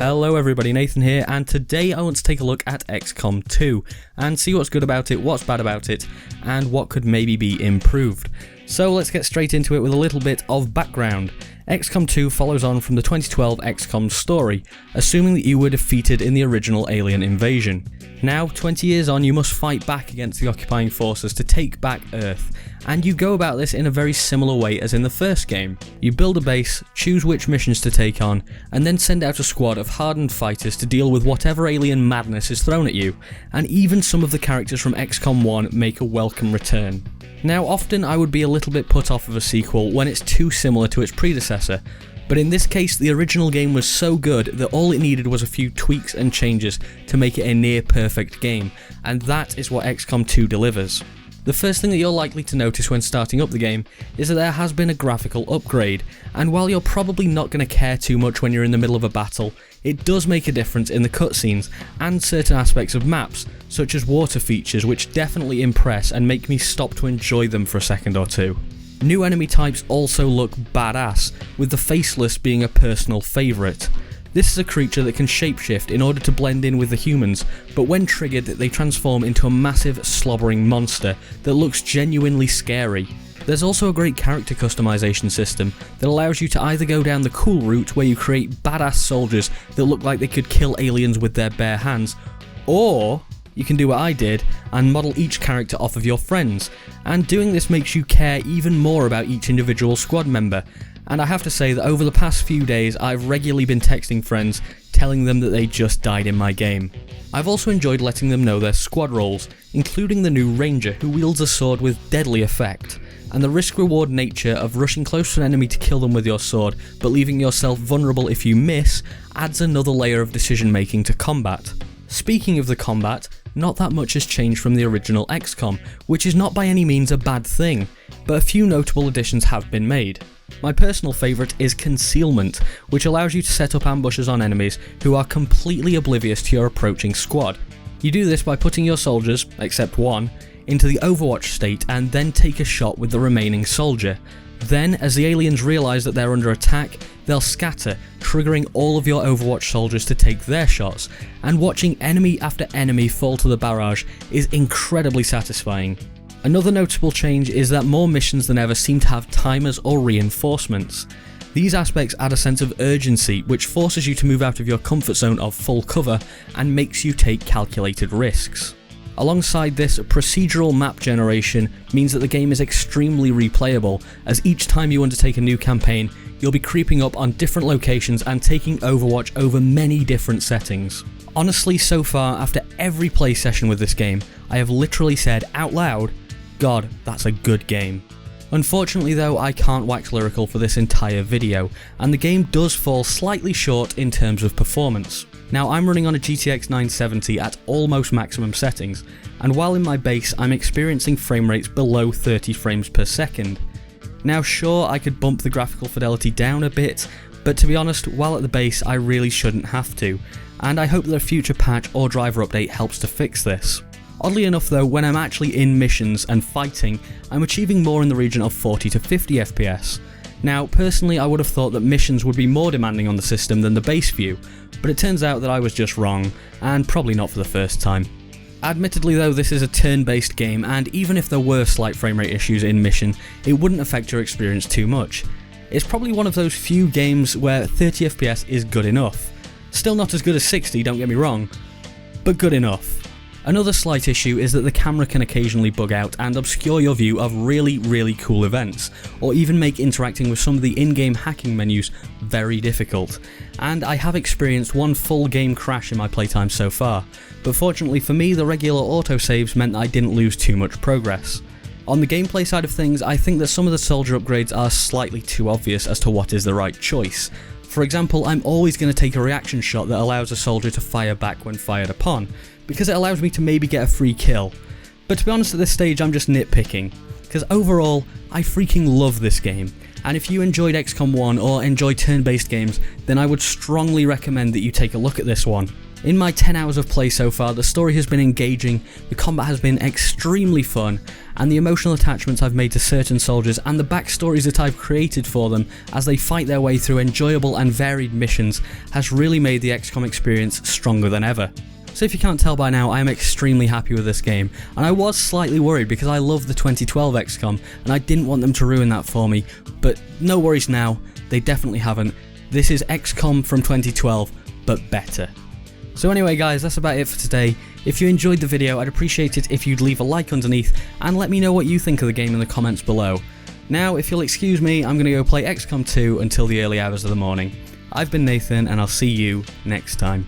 Hello everybody, Nathan here, and today I want to take a look at Xcom 2 and see what's good about it, what's bad about it, and what could maybe be improved. So let's get straight into it with a little bit of background. Xcom 2 follows on from the 2012 Xcom story, assuming that you were defeated in the original alien invasion. Now, 20 years on, you must fight back against the occupying forces to take back Earth, and you go about this in a very similar way as in the first game. You build a base, choose which missions to take on, and then send out a squad of hardened fighters to deal with whatever alien madness is thrown at you, and even some of the characters from Xcom 1 make a welcome return. Now, often I would be a little bit put off of a sequel when it's too similar to its predecessor, but in this case the original game was so good that all it needed was a few tweaks and changes to make it a near perfect game, and that is what Xcom 2 delivers. The first thing that you're likely to notice when starting up the game is that there has been a graphical upgrade, and while you're probably not going to care too much when you're in the middle of a battle, it does make a difference in the cutscenes and certain aspects of maps, such as water features, which definitely impress and make me stop to enjoy them for a second or two. New enemy types also look badass, with the Faceless being a personal favourite. This is a creature that can shapeshift in order to blend in with the humans, but when triggered they transform into a massive slobbering monster that looks genuinely scary. There's also a great character customization system that allows you to either go down the cool route where you create badass soldiers that look like they could kill aliens with their bare hands, or you can do what I did and model each character off of your friends, and doing this makes you care even more about each individual squad member. And I have to say that over the past few days I've regularly been texting friends telling them that they just died in my game. I've also enjoyed letting them know their squad roles, including the new Ranger who wields a sword with deadly effect, and the risk-reward nature of rushing close to an enemy to kill them with your sword but leaving yourself vulnerable if you miss adds another layer of decision making to combat. Speaking of the combat, not that much has changed from the original Xcom, which is not by any means a bad thing, but a few notable additions have been made. My personal favourite is Concealment, which allows you to set up ambushes on enemies who are completely oblivious to your approaching squad. You do this by putting your soldiers, except one, into the Overwatch state and then take a shot with the remaining soldier. Then, as the aliens realise that they're under attack, they'll scatter, triggering all of your Overwatch soldiers to take their shots, and watching enemy after enemy fall to the barrage is incredibly satisfying. Another notable change is that more missions than ever seem to have timers or reinforcements. These aspects add a sense of urgency which forces you to move out of your comfort zone of full cover and makes you take calculated risks. Alongside this, procedural map generation means that the game is extremely replayable, as each time you undertake a new campaign, you'll be creeping up on different locations and taking Overwatch over many different settings. Honestly, so far, after every play session with this game, I have literally said out loud, God, that's a good game. Unfortunately though, I can't wax lyrical for this entire video, and the game does fall slightly short in terms of performance. Now, I'm running on a GTX 970 at almost maximum settings, and while in my base I'm experiencing frame rates below 30 frames per second. Now sure, I could bump the graphical fidelity down a bit, but to be honest, while at the base I really shouldn't have to, and I hope that a future patch or driver update helps to fix this. Oddly enough though, when I'm actually in missions and fighting, I'm achieving more in the region of 40 to 50 FPS. Now, personally I would have thought that missions would be more demanding on the system than the base view, but it turns out that I was just wrong, and probably not for the first time. Admittedly though, this is a turn-based game, and even if there were slight frame rate issues in mission, it wouldn't affect your experience too much. It's probably one of those few games where 30 FPS is good enough. Still not as good as 60, don't get me wrong, but good enough. Another slight issue is that the camera can occasionally bug out and obscure your view of really cool events, or even make interacting with some of the in-game hacking menus very difficult, and I have experienced one full game crash in my playtime so far, but fortunately for me the regular autosaves meant that I didn't lose too much progress. On the gameplay side of things, I think that some of the soldier upgrades are slightly too obvious as to what is the right choice. For example, I'm always going to take a reaction shot that allows a soldier to fire back when fired upon, because it allows me to maybe get a free kill. But to be honest, at this stage I'm just nitpicking, because overall I freaking love this game, and if you enjoyed Xcom 1 or enjoy turn-based games, then I would strongly recommend that you take a look at this one. In my 10 hours of play so far, the story has been engaging, the combat has been extremely fun, and the emotional attachments I've made to certain soldiers and the backstories that I've created for them as they fight their way through enjoyable and varied missions has really made the XCOM experience stronger than ever. So if you can't tell by now, I am extremely happy with this game, and I was slightly worried because I love the 2012 XCOM and I didn't want them to ruin that for me, but no worries now, they definitely haven't. This is XCOM from 2012, but better. So anyway guys, that's about it for today. If you enjoyed the video, I'd appreciate it if you'd leave a like underneath and let me know what you think of the game in the comments below. Now, if you'll excuse me, I'm going to go play XCOM 2 until the early hours of the morning. I've been Nathan, and I'll see you next time.